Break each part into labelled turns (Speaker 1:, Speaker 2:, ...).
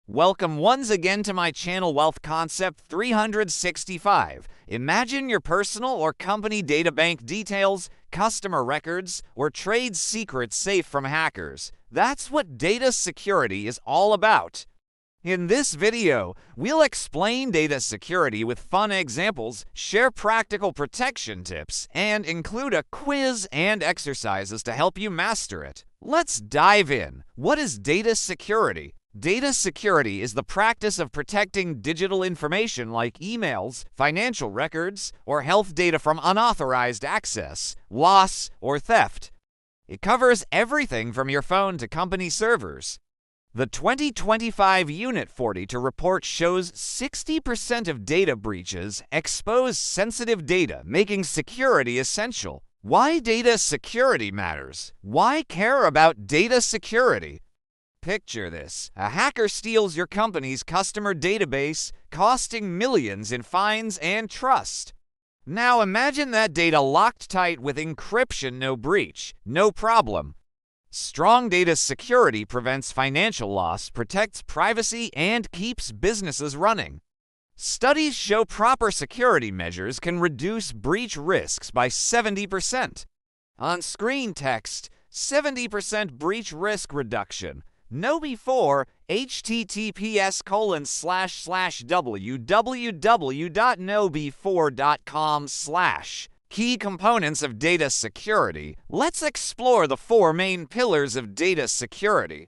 Speaker 1: Welcome once again to my channel Wealth Concept 365. Imagine your personal or company data bank details, customer records, or trade secrets safe from hackers. That's what data security is all about. In this video, we'll explain data security with fun examples, share practical protection tips, and include a quiz and exercises to help you master it. Let's dive in. What is data security? Data security is the practice of protecting digital information like emails, financial records, or health data from unauthorized access, loss, or theft. It covers everything from your phone to company servers. The 2025 Unit 42 report shows 60% of data breaches expose sensitive data, making security essential. Why data security matters? Why care about data security? Picture this. A hacker steals your company's customer database, costing millions in fines and trust. Now imagine that data locked tight with encryption, no breach, no problem. Strong data security prevents financial loss, protects privacy, and keeps businesses running. Studies show proper security measures can reduce breach risks by 70%. On screen text, 70% breach risk reduction. Know before https://www.knowbefore.com/. Key components of data security. Let's explore the four main pillars of data security.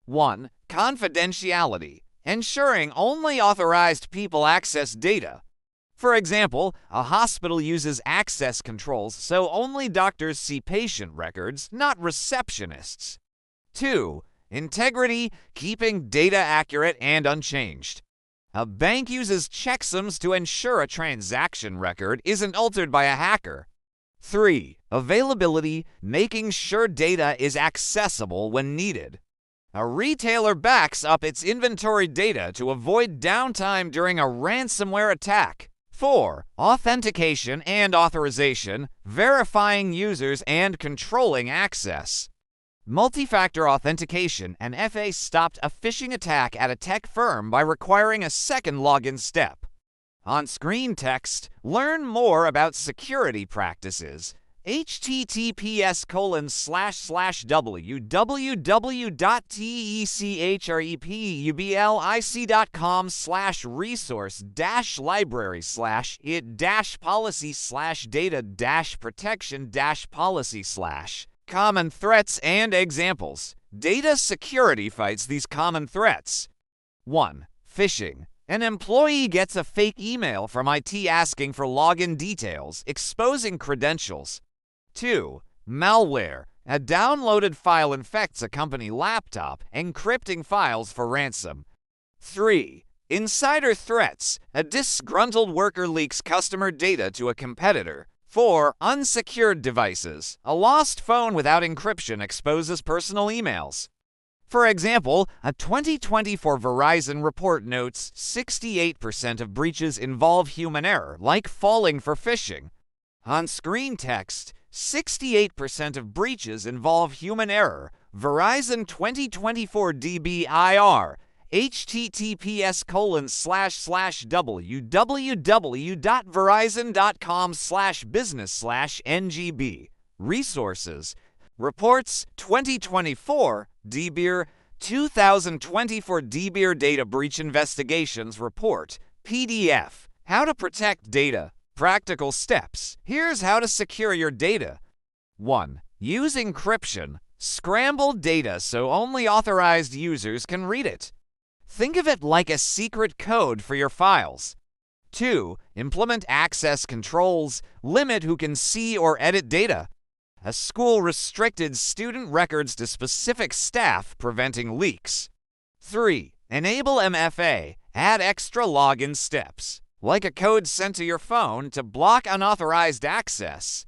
Speaker 1: 1. Confidentiality. Ensuring only authorized people access data. For example, a hospital uses access controls so only doctors see patient records, not receptionists. 2. Integrity, keeping data accurate and unchanged. A bank uses checksums to ensure a transaction record isn't altered by a hacker. 3. Availability, making sure data is accessible when needed. A retailer backs up its inventory data to avoid downtime during a ransomware attack. 4. Authentication and authorization, verifying users and controlling access. Multi-factor authentication. An FA stopped a phishing attack at a tech firm by requiring a second login step. On screen text, learn more about security practices. https://www.tecpublic.it/policy/data-protection-policy/ Common threats and examples. Data security fights these common threats. 1. Phishing. An employee gets a fake email from IT asking for login details, exposing credentials. 2. Malware. A downloaded file infects a company laptop, encrypting files for ransom. 3. Insider threats. A disgruntled worker leaks customer data to a competitor. 4. Unsecured devices. A lost phone without encryption exposes personal emails. For example, a 2024 Verizon report notes 68% of breaches involve human error, like falling for phishing. On screen text, 68% of breaches involve human error. Verizon 2024 DBIR. https://www.verizon.com/business/ngb. Resources. Reports 2024 DBIR 2024 DBIR Data Breach Investigations Report PDF. How to protect data. Practical steps. Here's how to secure your data. 1. Use encryption. Scramble data so only authorized users can read it. Think of it like a secret code for your files. 2. Implement access controls. Limit who can see or edit data. A school restricted student records to specific staff, preventing leaks. 3. Enable MFA. Add extra login steps, like a code sent to your phone to block unauthorized access.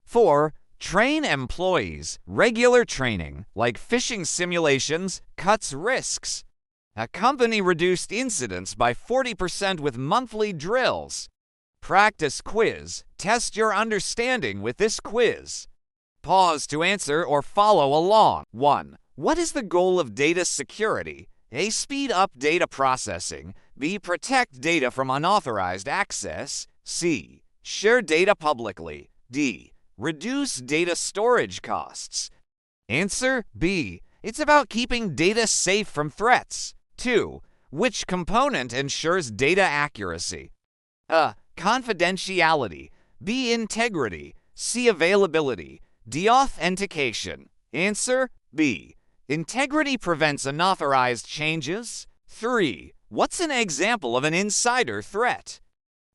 Speaker 1: 4. Train employees. Regular training, like phishing simulations, cuts risks. A company reduced incidents by 40% with monthly drills. Practice quiz. Test your understanding with this quiz. Pause to answer or follow along. 1. What is the goal of data security? A. Speed up data processing. B. Protect data from unauthorized access. C. Share data publicly. D. Reduce data storage costs. Answer B. It's about keeping data safe from threats. 2. Which component ensures data accuracy? A. Confidentiality. B. Integrity. C. Availability. D. Authentication. Answer B. Integrity prevents unauthorized changes. 3. What's an example of an insider threat?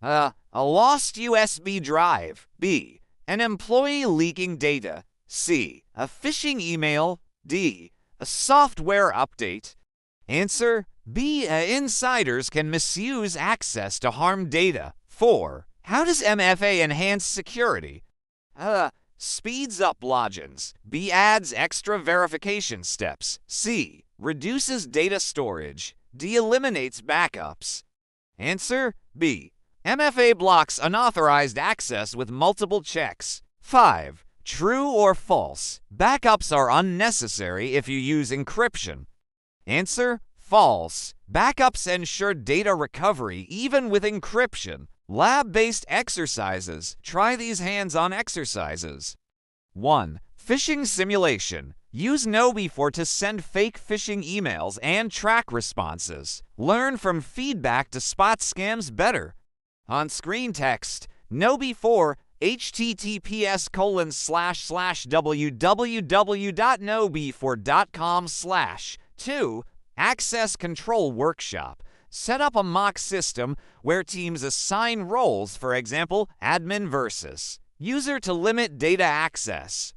Speaker 1: A. Lost USB drive. B. An employee leaking data. C. A phishing email. D. A software update. Answer B. Insiders can misuse access to harm data. 4. How does MFA enhance security? Speeds up logins. B. Adds extra verification steps. C. Reduces data storage. D. Eliminates backups. Answer B. MFA blocks unauthorized access with multiple checks. 5. True or false? Backups are unnecessary if you use encryption. Answer false. Backups ensure data recovery even with encryption. Lab-based exercises. Try these hands-on exercises. 1. Phishing simulation. Use KnowBe4 to send fake phishing emails and track responses. Learn from feedback to spot scams better. On screen text, KnowBe4 https://www.knowbe4.com/. 2. Access Control Workshop. Set up a mock system where teams assign roles, for example, admin versus user to limit data access.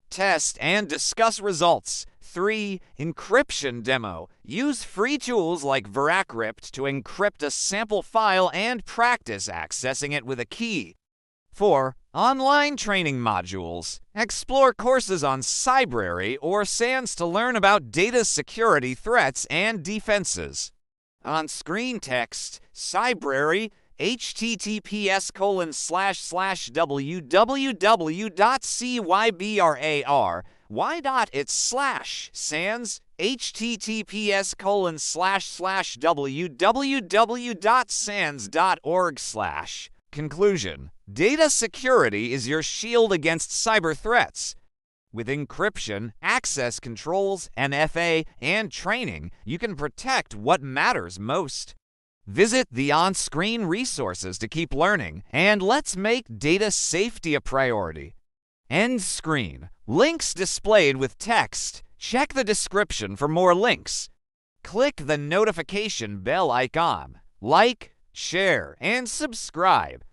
Speaker 1: Test and discuss results. 3. Encryption demo. Use free tools like Veracrypt to encrypt a sample file and practice accessing it with a key. 4. Online training modules. Explore courses on Cybrary or SANS to learn about data security threats and defenses. On screen text, Cybrary, https://www.cybrary.sans, https://www.sans.org/. Conclusion: data security is your shield against cyber threats. With encryption, access controls, MFA, and training, you can protect what matters most. Visit the on-screen resources to keep learning, and let's make data safety a priority. End screen. Links displayed with text. Check the description for more links. Click the notification bell icon. Like, share, and subscribe.